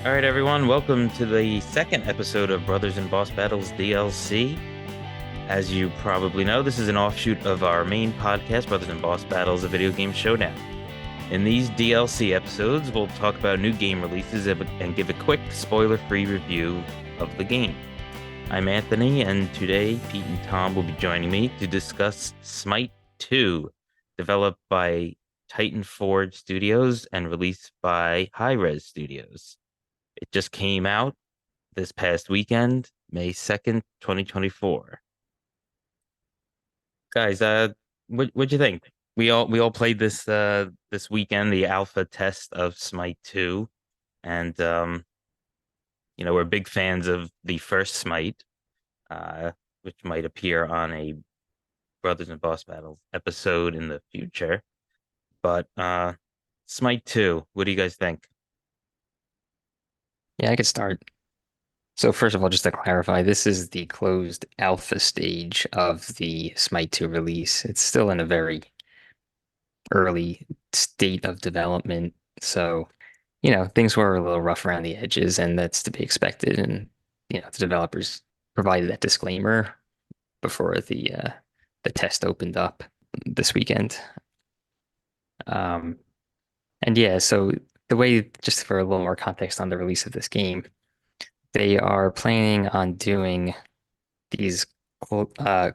All right, everyone, welcome to the second episode of Brothers and Boss Battles DLC. As you probably know, this is an offshoot of our main podcast, Brothers and Boss Battles, a video game showdown. In these DLC episodes, we'll talk about new game releases and give a quick spoiler-free review of the game. I'm Anthony, and today Pete and Tom will be joining me to discuss Smite 2, developed by Titanforge Studios and released by Hi-Rez Studios. It just came out this past weekend, May 2nd, 2024. Guys, what'd you think? We all played this weekend, the alpha test of Smite 2, and we're big fans of the first Smite, which might appear on a Brothers and Boss Battles episode in the future. But Smite 2, what do you guys think? Yeah, I could start. So first of all, just to clarify, this is the closed alpha stage of the Smite 2 release. It's still in a very early state of development. So, things were a little rough around the edges, and that's to be expected. And, the developers provided that disclaimer before the test opened up this weekend. Um, and yeah, so the way, just for a little more context on the release of this game, they are planning on doing these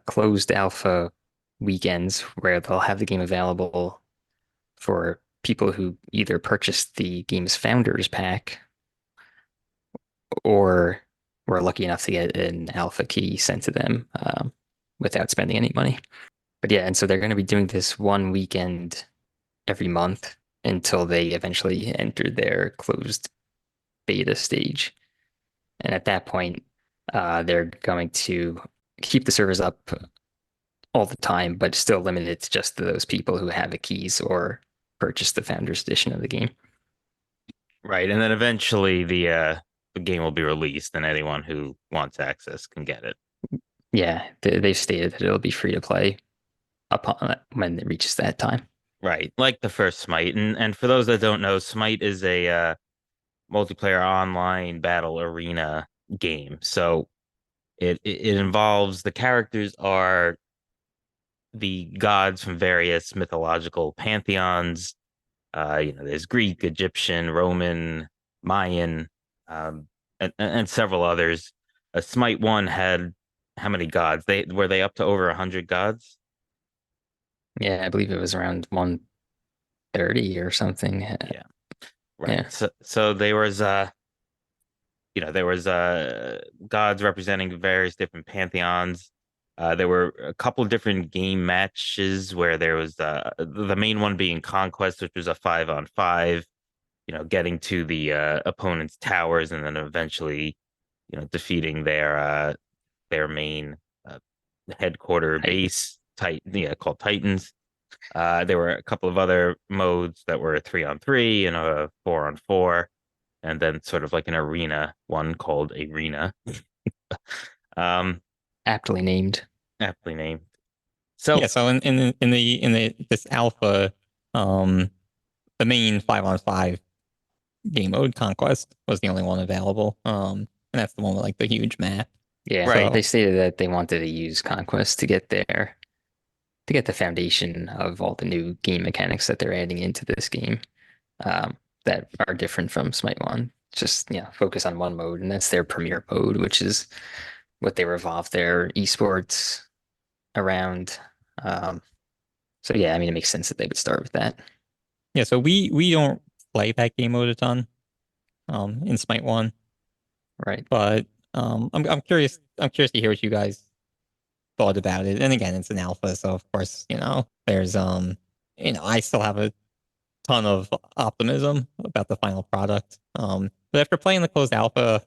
closed alpha weekends where they'll have the game available for people who either purchased the game's founders pack or were lucky enough to get an alpha key sent to them without spending any money. But yeah, and so they're going to be doing this one weekend every month until they eventually enter their closed beta stage. And at that point, they're going to keep the servers up all the time, but still limited to just those people who have the keys or purchase the Founders Edition of the game. Right, and then eventually the game will be released, and anyone who wants access can get it. Yeah, they've stated that it'll be free to play upon when it reaches that time. Right, like the first Smite, and for those that don't know, Smite is a multiplayer online battle arena game. So it involves the characters are the gods from various mythological pantheons. There's Greek, Egyptian, Roman, Mayan, and several others. Smite 1 had how many gods? They up to over 100 gods? Yeah, I believe it was around 130 or something. Yeah, right. Yeah, So there was gods representing various different pantheons. There were a couple of different game matches where there was the main one being Conquest, which was a 5-on-5, getting to the opponent's towers and then eventually, defeating their main uh, headquarter Titans. base, called Titans. There were a couple of other modes that were a 3-on-3 and a 4-on-4, and then sort of like an arena one called Arena. Um, Aptly named. Aptly named. Yeah, So so in the this alpha, um, the main 5-on-5 game mode Conquest was the only one available. And that's the one with like the huge map. Yeah, right, they So stated that they wanted to use Conquest to get the foundation of all the new game mechanics that they're adding into this game that are different from Smite 1. Just, focus on one mode, and that's their premier mode, which is what they revolve their esports around. Um, so yeah, I mean, it makes sense that they would start with that. yeah, so we don't play that game mode a ton, in Smite 1, Right. but I'm curious to hear what you guys thought about it. And again, it's an alpha, so of course, there's I still have a ton of optimism about the final product. But after playing the closed alpha,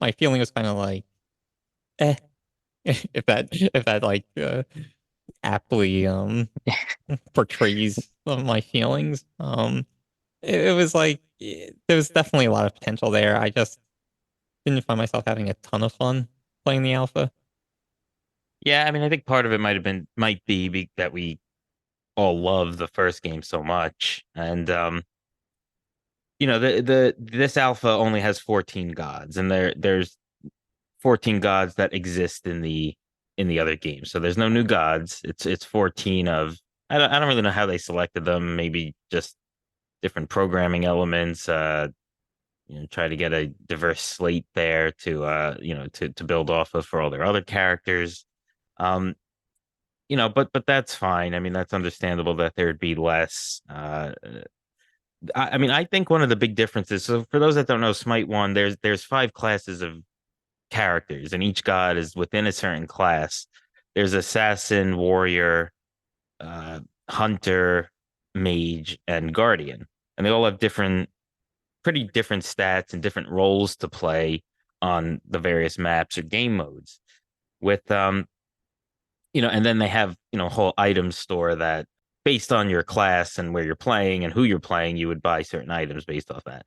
my feeling was kind of like, eh, if that like aptly portrays my feelings. It was like there was definitely a lot of potential there. I just didn't find myself having a ton of fun playing the alpha. yeah, I mean, I think part of it might be that we all love the first game so much, and the this alpha only has 14 gods, and there's 14 gods that exist in the other games. So there's no new gods. It's 14 of I don't really know how they selected them. Maybe just different programming elements. Try to get a diverse slate there to to build off of for all their other characters. Um, but that's fine. I mean, that's understandable that there'd be less. I mean, I think one of the big differences. So for those that don't know, Smite One, there's five classes of characters, and each god is within a certain class. There's assassin, warrior, uh, hunter, mage, and guardian, and they all have pretty different stats and different roles to play on the various maps or game modes. With and then they have a whole item store that based on your class and where you're playing and who you're playing, you would buy certain items based off that.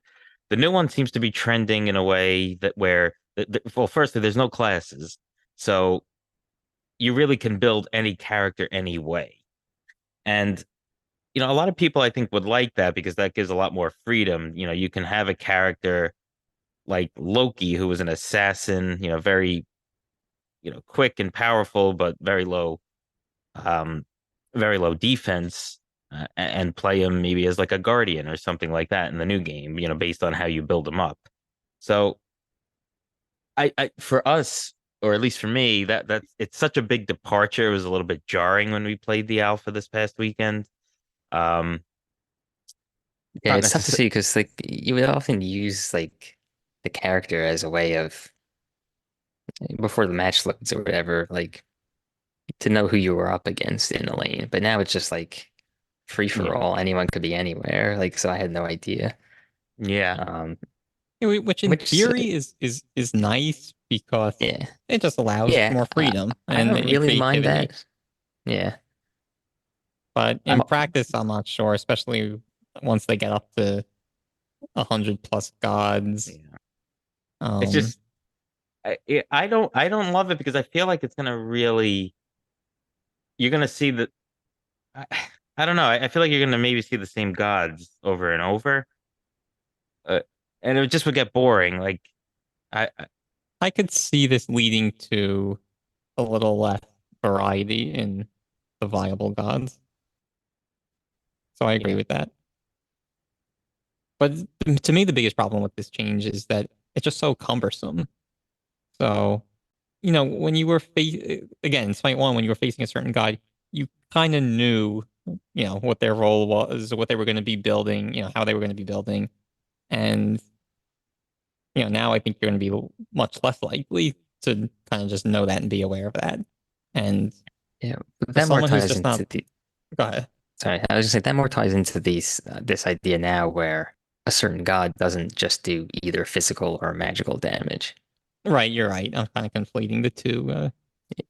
The new one seems to be trending in a way that where well, firstly, there's no classes, so you really can build any character any way. And a lot of people I think would like that because that gives a lot more freedom. You can have a character like Loki, who was an assassin, very, quick and powerful, but um, very low defense, and play him maybe as like a guardian or something like that in the new game, based on how you build him up. So for us, or at least for me, that's it's such a big departure. It was a little bit jarring when we played the alpha this past weekend. Um, Yeah, not it's tough to necessarily, see because like you would often use like the character as a way of before the match loads or whatever, like to know who you were up against in a lane. But now it's just like free for yeah, all. Anyone could be anywhere. Like so I had no idea. yeah, Um, Which in which theory is nice because yeah. it just allows Yeah, more freedom I and, don't and really mind creativity. that. Yeah. But I'm in practice, I'm not sure, especially once they get up to 100 plus gods. yeah. It's Um, just I don't love it because I feel like it's gonna really you're gonna see that I, I don't know. I feel like you're gonna maybe see the same gods over and over, uh, and it just would get boring. Like I I could see this leading to a little less variety in the viable gods. So I agree yeah with that. But to me, the biggest problem with this change is that it's just so cumbersome. So, when you were again, in Smite 1, when you were facing a certain god, you kind of knew, what their role was, what they were going to be building, how they were going to be building. And, now I think you're going to be much less likely to kind of just know that and be aware of that. And yeah, for that more someone who's ties just not, into the go ahead. sorry, I was gonna say that more ties into these this idea now where a certain god doesn't just do either physical or magical damage. Right, you're right. I'm kind of conflating the two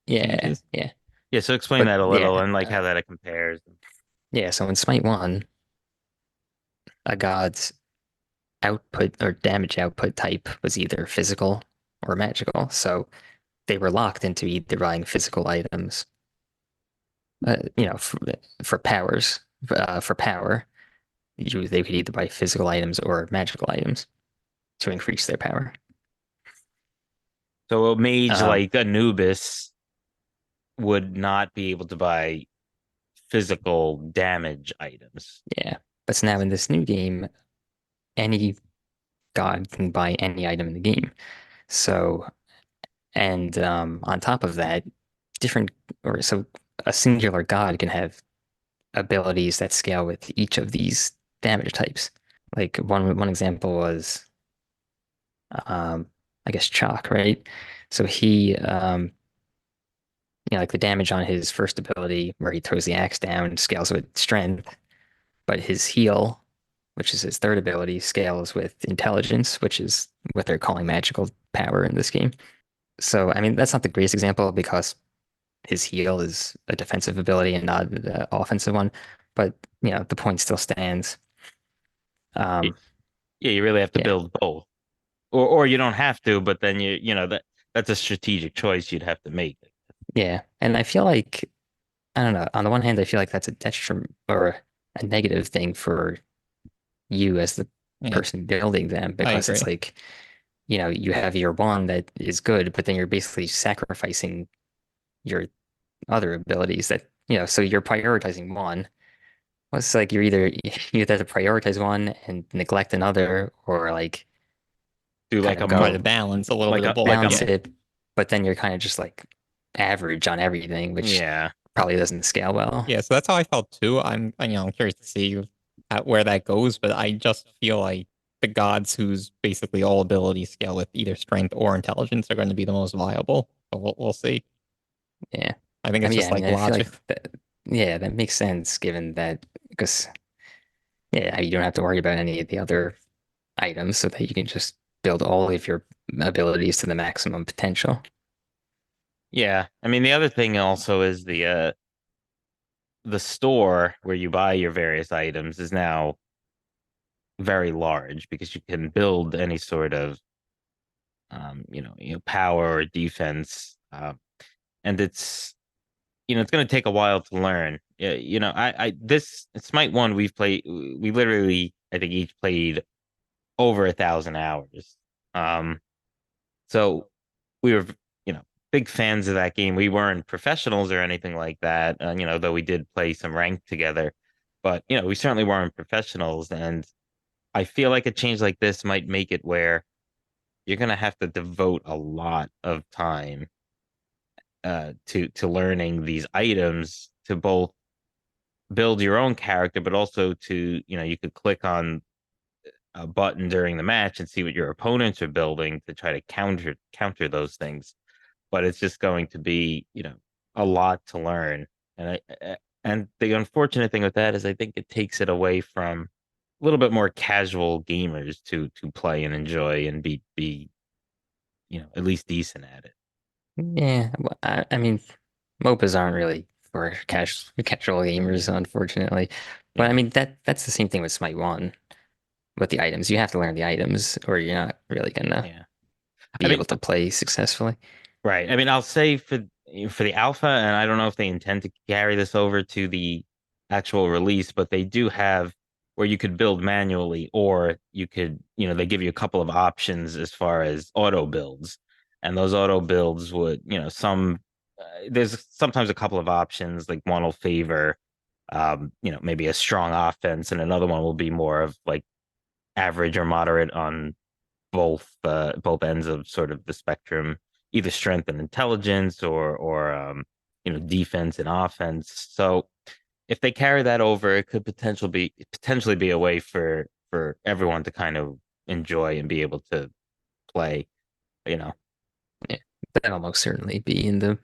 Yeah, changes. yeah. yeah. So explain But that a little yeah, and like how that compares. yeah, so in Smite 1, a god's output or damage output type was either physical or magical. So they were locked into either buying physical items, for powers, for power. They could either buy physical items or magical items to increase their power. So a mage Um, like Anubis would not be able to buy physical damage items. yeah. But now in this new game, any god can buy any item in the game. So, and on top of that, different or so a singular god can have abilities that scale with each of these damage types. Like one example was I guess Chalk, right? So like the damage on his first ability where he throws the axe down scales with strength, but his heal, which is his third ability, scales with intelligence, which is what they're calling magical power in this game. So, I mean, that's not the greatest example because his heal is a defensive ability and not the offensive one, but the point still stands. Y- Um, Yeah, you really have to yeah, build both, or you don't have to, but then that's a strategic choice you'd have to make. yeah, and I feel like I don't know. On the one hand, I feel like that's a detriment or a negative thing for you as the Yeah, person building them I because it's agree. like, you have your one that is good, but then you're basically sacrificing your other abilities so you're prioritizing one. Well, it's like you either have to prioritize one and neglect another, or like Do kind like of a Try to mo go balance a little bit of both. like balance Yeah. it, but then you're kind of just like average on everything, which yeah. probably doesn't scale well. Yeah, so that's how I felt too. I'm curious to see where that goes, but I just feel like the gods whose basically all abilities scale with either strength or intelligence are going to be the most viable. So we'll see. Yeah. I think I it's mean, yeah, just I mean, like I feel logic. like that makes sense given that because yeah, you don't have to worry about any of the other items so that you can just build all of your abilities to the maximum potential. Yeah. I mean, the other thing also is the store where you buy your various items is now very large because you can build any sort of power or defense. And it's going to take a while to learn. Yeah, this Smite 1 we literally I think each played over 1,000 hours. Um, so we were big fans of that game. We weren't professionals or anything like that, though we did play some rank together. But we certainly weren't professionals, and I feel like a change like this might make it where you're gonna have to devote a lot of time to learning these items to both build your own character, but also to you could click on a button during the match and see what your opponents are building to try to counter those things. But it's just going to be a lot to learn, and and the unfortunate thing with that is I think it takes it away from a little bit more casual gamers to play and enjoy and be at least decent at it. Yeah, well, I mean, MOBAs aren't really for casual gamers, unfortunately. But I Yeah, mean that's the same thing with Smite 1 with the items. You have to learn the items, or you're not really gonna yeah. I be mean, able to play successfully. right. I mean, I'll say for the alpha, and I don't know if they intend to carry this over to the actual release, but they do have where you could build manually, or you could, they give you a couple of options as far as auto builds, and those auto builds would, there's sometimes a couple of options, like one will favor, maybe a strong offense, and another one will be more of like average or moderate on both ends of sort of the spectrum, either strength and intelligence or defense and offense. So if they carry that over, it could potentially be a way for everyone to kind of enjoy and be able to play, you know. Yeah, that'll most certainly be in the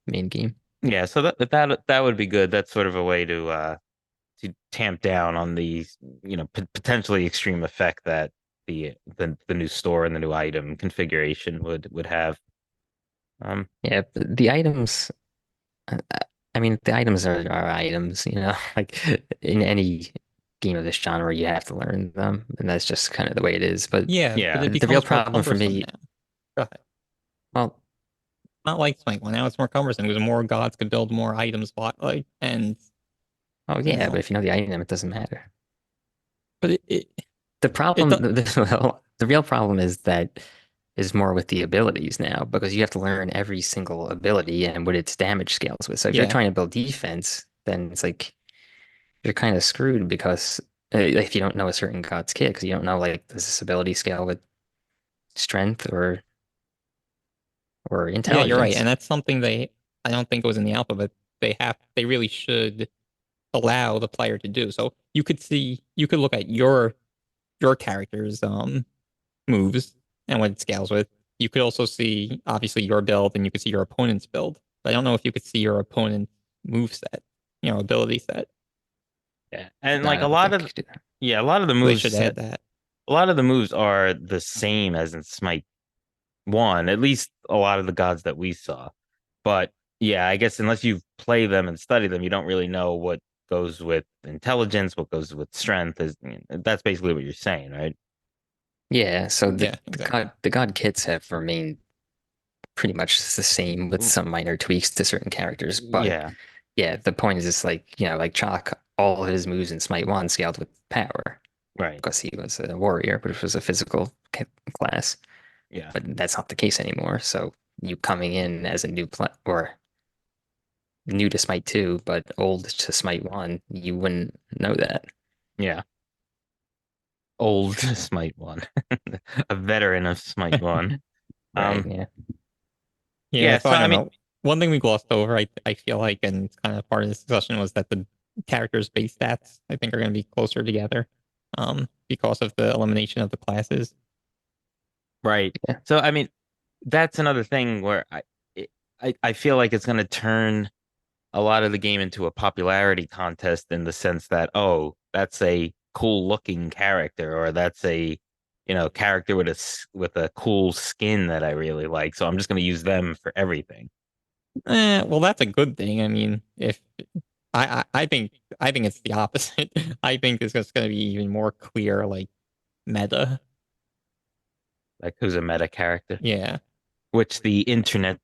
main game. Yeah, so that would be good. That's sort of a way to tamp down on the potentially extreme effect that the new store and the new item configuration would have. Um, Yeah, the items. I mean, the items are items, like in any game of this genre, you have to learn them, and that's just kind of the way it is. But Yeah, but yeah, it the real becomes more problem for cumbersome me, now. Go ahead. well, Not like Smite 1. Now it's more cumbersome because more gods could build more items, and oh you yeah, but know, if you know the item, it doesn't matter. but it The it problem, does. well, the real problem is more with the abilities now because you have to learn every single ability and what its damage scales with. So if you're Yeah, trying to build defense, then it's like you're kind of screwed because if you don't know a certain god's kit, because you don't know like does this ability scale with strength or yeah, you're right, intelligence. and that's something I don't think it was in the alpha, but they really should allow the player to do. So you could look at your character's moves and what it scales with. You could also see obviously your build and you could see your opponent's build. But I don't know if you could see your opponent's move set, ability set. yeah, and No, I like don't think you could do that. a lot of the They moves should set add that. a lot of the moves are the same as in Smite 1, at least a lot of the gods that we saw. But yeah, I guess unless you play them and study them, you don't really know what goes with intelligence, what goes with strength. That's basically what you're saying, right? Yeah, so Yeah, exactly. the god kits have remained pretty much the same with Mm, some minor tweaks to certain characters. But yeah, yeah, the point is just like, like Chalk, all of his moves in Smite 1 scaled with power. Right. because he was a warrior, but it was a physical class. Yeah. But that's not the case anymore. So you coming in as a new or new to Smite 2, but old to Smite 1, you wouldn't know that. Yeah. Old Smite 1. A veteran of Smite 1. Right, Um, yeah. Yeah, yeah, so so I I don't mean, know. One thing we glossed over, I feel like, and it's kind of part of this discussion, was that the characters' base stats, I think, are going to be closer together, because of the elimination of the classes. right. Yeah. So I mean, that's another thing where I feel like it's going to turn a lot of the game into a popularity contest in the sense that, oh, that's a cool looking character, or that's a, character with with a cool skin that I really like. So I'm just going to use them for everything. Well, that's a good thing. I mean, if I think it's the opposite. I think it's just going to be even more clear, like meta. Like who's a meta character, Yeah. which the internet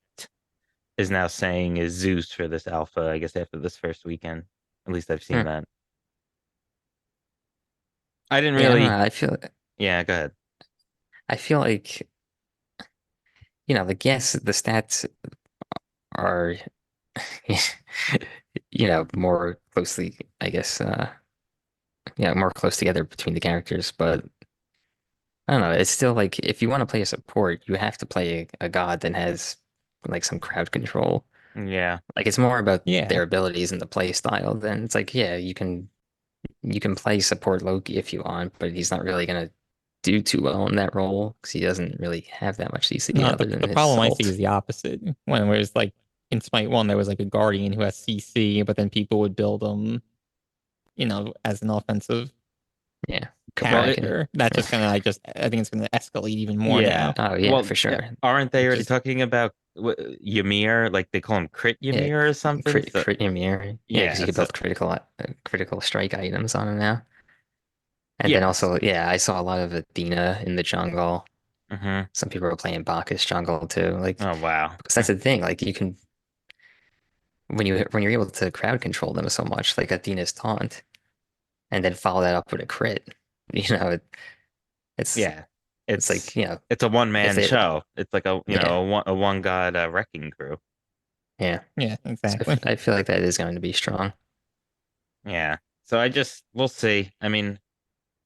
is now saying is Zeus for this alpha, I guess after this first weekend. At least I've seen Hmm. that. I didn't Yeah, I don't know. really, yeah, go ahead. I feel like, the stats are, more closely, I guess, more close together between the characters. But I don't know. It's still like if you want to play a support, you have to play a god that has like some crowd control. Yeah. Like it's more about Yeah. their abilities and the play style. Then it's like, yeah, you can play support Loki if you want, but he's not really gonna do too well in that role because he doesn't really have that much CC No, other than the his problem I see ult. is the opposite. When it was like in Smite 1, there was like a Guardian who has CC, but then people would build him, as an offensive Yeah, go Well, back and character. That's yeah. just gonna, I think it's gonna escalate even more yeah. now. Oh yeah, Well, for sure. aren't they It already just talking about Ymir? Like they call him Crit yeah, Ymir or something? So, crit Ymir. Yeah, because you yeah. can So, build critical strike items on him now. And then yes. also, yeah, I saw a lot of Athena in the jungle. Hmm. Some people were playing Bacchus jungle too. Like, Oh, wow. because that's the thing. Like, you can when you're able to crowd control them so much, like Athena's taunt, and then follow that up with a crit. You know, it's Yeah. it's like It's a one if man they show. It's like yeah a one god wrecking crew. yeah. Yeah, So exactly. I feel like that is going to be strong. Yeah. So we'll see. I mean,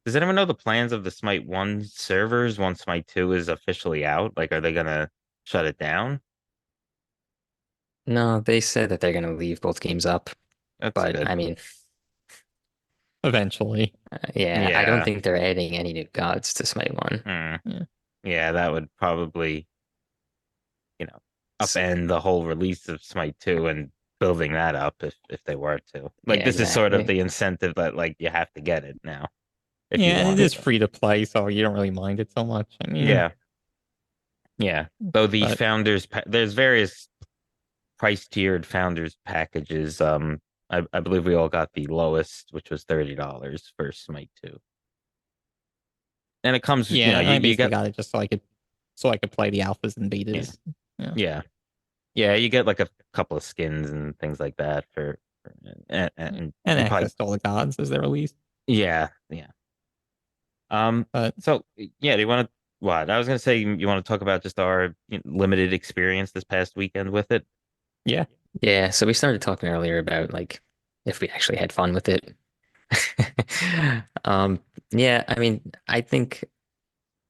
does anyone know the plans of the Smite 1 servers once Smite 2 is officially out? Like, are they gonna shut it down? No, they said that they're going to leave both games up, That's but good. I mean, Eventually. yeah, I don't Yeah. think they're adding any new gods to Smite 1. Hmm. Yeah. Yeah, that would probably, you know, S- upend the whole release of Smite 2 and building that up if they were to. Like Yeah, this is sort of exactly. the incentive that like you have to get it now if you Yeah, and it want is it. free to play, so you don't really mind it so much. I mean, Yeah. Yeah. Though the but founders there's various price tiered founders packages. I believe we all got the lowest, which was $30 for Smite 2. And it comes, yeah, I you basically get got it just so I could play the alphas and yeah, betas. Yeah. yeah. Yeah, you get like a couple of skins and things like that Yeah. and And you probably access to all the gods as they're released. yeah, yeah. Um, But so yeah, do you want to what? I was gonna say you want to talk about just our limited experience this past weekend with it. yeah. Yeah, so we started talking earlier about like if we actually had fun with it. Um, yeah, I mean, I think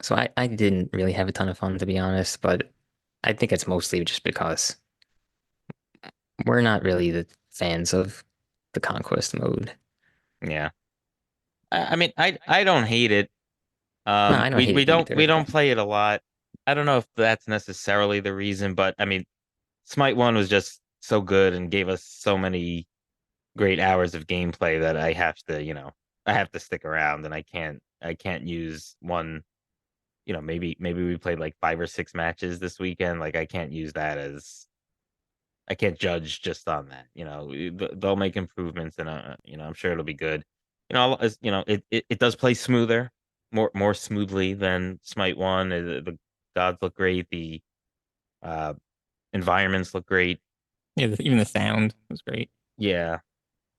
so. I didn't really have a ton of fun to be honest, but I think it's mostly just because we're not really the fans of the conquest mode. Yeah. I mean, I don't hate it. No, I don't hate it We either. don't play it a lot. I don't know if that's necessarily the reason, but I mean, Smite 1 was just so good and gave us so many great hours of gameplay that I have to, I have to stick around and I can't use one, maybe we played like 5 or 6 matches this weekend. Like I can't use that as I can't judge just on that. They'll make improvements and I'm sure it'll be good. It does play smoother, more smoothly than Smite 1. The gods look great, the uh environments look great. Yeah, even the sound was great. Yeah.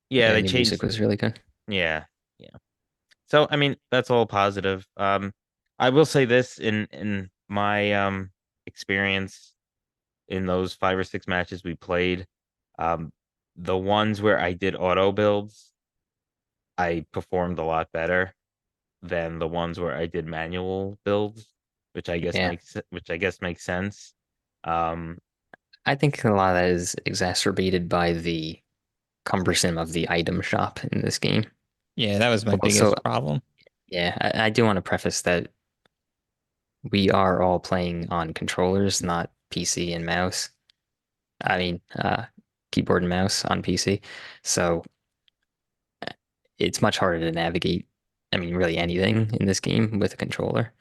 Yeah, Yeah, they new music changed. was really good. Yeah. Yeah. So I mean, that's all positive. I will say this in my experience in those 5 or 6 matches we played, um, the ones where I did auto builds, I performed a lot better than the ones where I did manual builds, Yeah. which I guess makes sense. Um, I think a lot of that is exacerbated by the cumbersome of the item shop in this game. Yeah, that was my Also, biggest problem. yeah, I do want to preface that we are all playing on controllers, not PC and mouse. I mean, keyboard and mouse on PC. So it's much harder to navigate, I mean, really anything in this game with a controller.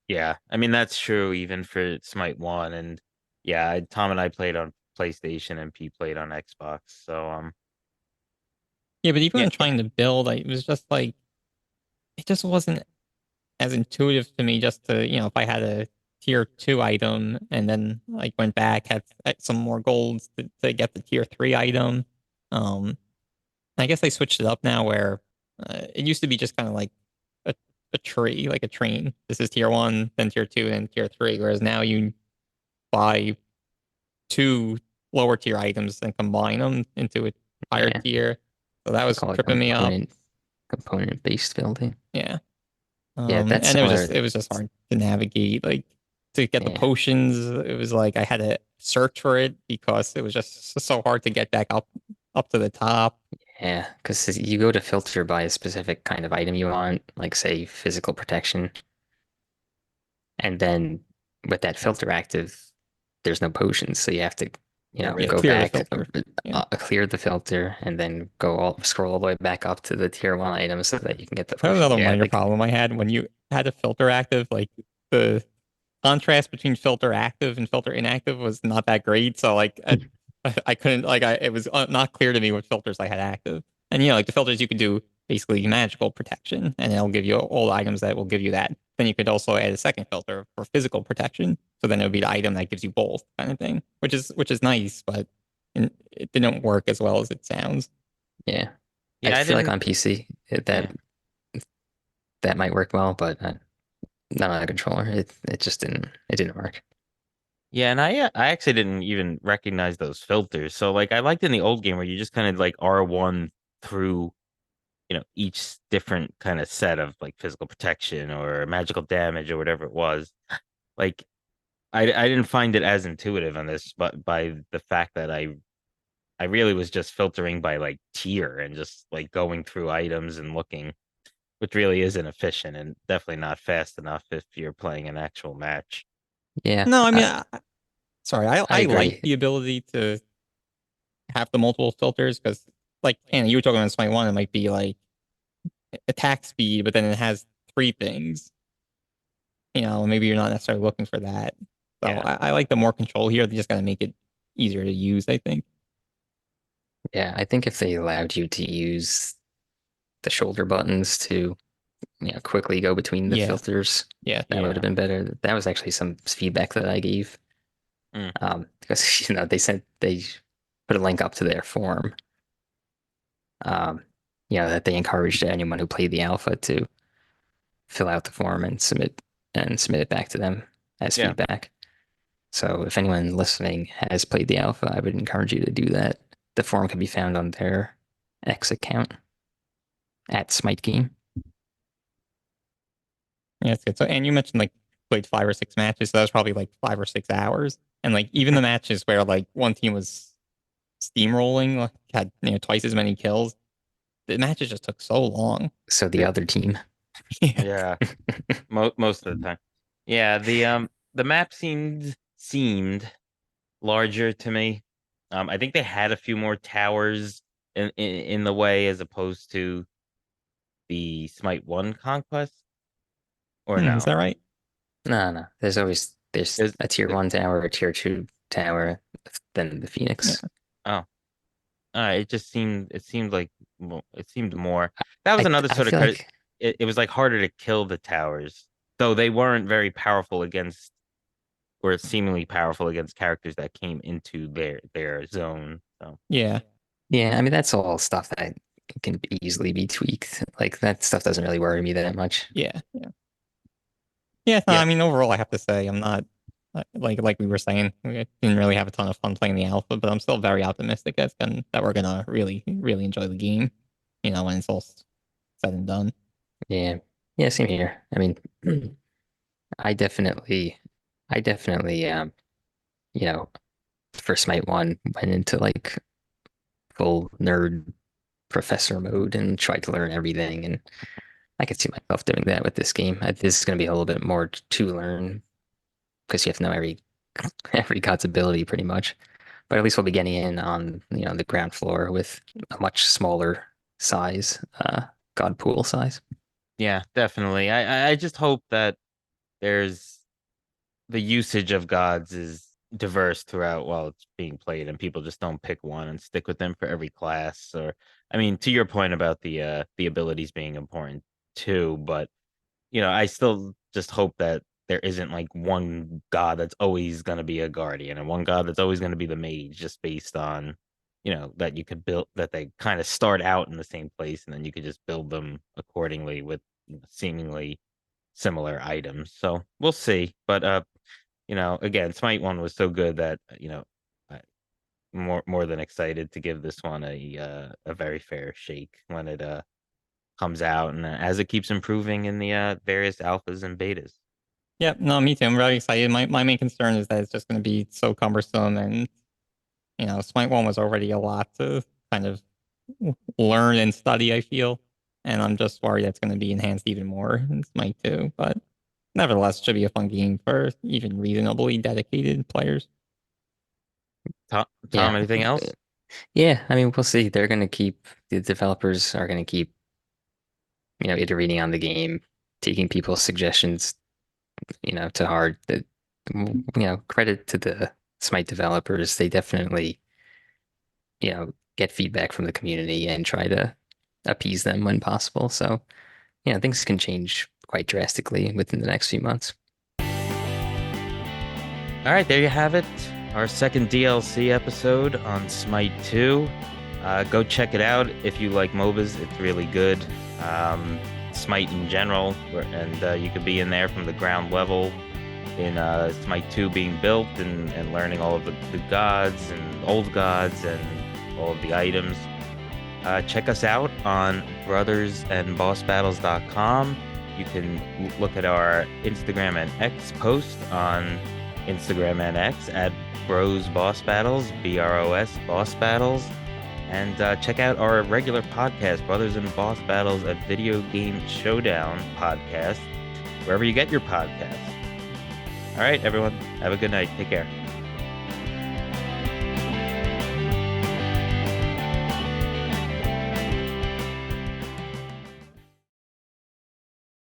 yeah, I mean that's true even for Smite 1 and yeah, Tom and I played on PlayStation and P played on Xbox. So Yeah, but even yeah, when trying to build, it was just like it just wasn't as intuitive to me just to, if I had a tier two item and then like went back, had some more golds to get the tier three item. Um, I guess they switched it up now where it used to be just kind of like a, a tree, like a train. This is tier one, then tier two, and tier three. Whereas now you buy two lower tier items and combine them into a higher Yeah, tier. So that they was call it tripping me up. component based building. Yeah. Yeah, that's And it was similar. just hard to navigate. Like to get the Yeah, potions, it was like I had to search for it because it was just so hard to get back up to the top. yeah, because you go to filter by a specific kind of item you want, like say physical protection, and then with that filter active, there's no potions, so you have to, Yeah, go clear the back, filter. Yeah. clear the filter, and then scroll all the way back up to the tier one items so that you can get the That was potion. another Yeah, minor like problem I had when you had a filter active, like the contrast between filter active and filter inactive was not that great. So like I couldn't like it was not clear to me what filters I had active. And like the filters you could do basically magical protection, and it'll give you all the items that will give you that. Then you could also add a second filter for physical protection. So then it would be the item that gives you both kind of thing, which is nice, but it didn't work as well as it sounds. yeah, I yeah, I feel like didn't. on PC Yeah, that might work well, but not on a controller. It just didn't work. yeah, and I actually didn't even recognize those filters. So like I liked in the old game where you just kind of like R1 through each different kind of set of like physical protection or magical damage or whatever it was. Like I didn't find it as intuitive on this, but by the fact that I really was just filtering by like tier and just like going through items and looking, which really isn't efficient and definitely not fast enough if you're playing an actual match. Yeah, No, I mean, sorry, I I like agree. the ability to have the multiple filters because, like, Anna, you were talking about Smite 1, it might be like attack speed, but then it has three things. Maybe you're not necessarily looking for that. So Yeah. I like the more control here. They just got to make it easier to use, I think. Yeah, I think if they allowed you to use the shoulder buttons to, quickly go between the Yeah, filters, yeah. that would have Yeah. been better. That was actually some feedback that I gave. Mm. Because they put a link up to their forum. Um, that they encouraged anyone who played the alpha to fill out the form and submit it back to them as Yeah. feedback. So if anyone listening has played the alpha, I would encourage you to do that. The forum can be found on their X account at Smite Game. Yeah, it's good. So, and you mentioned like played 5 or 6 matches, so that was probably like 5 or 6 hours. And like even the matches where like one team was steamrolling, like had twice as many kills, the matches just took so long. So the Yeah. other team, Yeah. Yeah. Most of the time. Yeah, the map seemed larger to me. I think they had a few more towers in the way as opposed to the Smite 1 conquest or Is no. that right? no. There's There's a tier one tower, a tier two tower, then the Yeah. Phoenix. oh, it seemed like it seemed more. That was another I sort of feel credit. like It was like harder to kill the towers, though they weren't very powerful against or seemingly powerful against characters that came into their zone. So Yeah. yeah, I mean that's all stuff that can easily be tweaked. Like that stuff doesn't really worry me that much. Yeah, yeah, yeah. No, Yeah, I mean, overall, I have to say I'm not like we were saying. We didn't really have a ton of fun playing the alpha, but I'm still very optimistic that we're gonna really enjoy the game. When it's all said and done. Yeah. Yeah, same here. I mean, I definitely I definitely you know, for Smite 1 went into like full nerd professor mode and tried to learn everything, and I could see myself doing that with this game. This is going to be a little bit more to learn because you have to know every god's ability pretty much. But at least we'll be getting in on the ground floor with a much smaller size, god pool size. yeah, definitely. I just hope that there's the usage of gods is diverse throughout while it's being played, and people just don't pick one and stick with them for every class. Or, I mean, to your point about the abilities being important too, but I still just hope that there isn't like one god that's always going to be a guardian and one god that's always going to be the mage, just based on, that you could build that they kind of start out in the same place and then you could just build them accordingly with seemingly similar items. So we'll see. But again, Smite 1 was so good that, I'm more than excited to give this one a very fair shake when it comes out and as it keeps improving in the various alphas and betas. Yep, no, me too. I'm very excited. My main concern is that it's just going to be so cumbersome, and Smite 1 was already a lot to kind of learn and study, I feel. And I'm just worried that's going to be enhanced even more in Smite 2. But nevertheless, it should be a fun game for even reasonably dedicated players. Tom, Yeah. anything else? Yeah, I mean, we'll see. The developers are going to keep, iterating on the game, taking people's suggestions, to heart. That, credit to the Smite developers. They definitely, get feedback from the community and try to appease them when possible. So, things can change quite drastically within the next few months. All right, there you have it. Our second DLC episode on Smite 2. Go check it out if you like MOBAs. It's really good. Smite in general, and you could be in there from the ground level in Smite 2 being built and learning all of the gods and old gods and all of the items. Check us out on brothersandbossbattles.com. You can look at our Instagram and X post on Instagram and X at Bros Boss Battles, BROS Boss Battles. And check out our regular podcast, Brothers and Boss Battles, a video game showdown podcast, wherever you get your podcasts. All right, everyone, have a good night. Take care.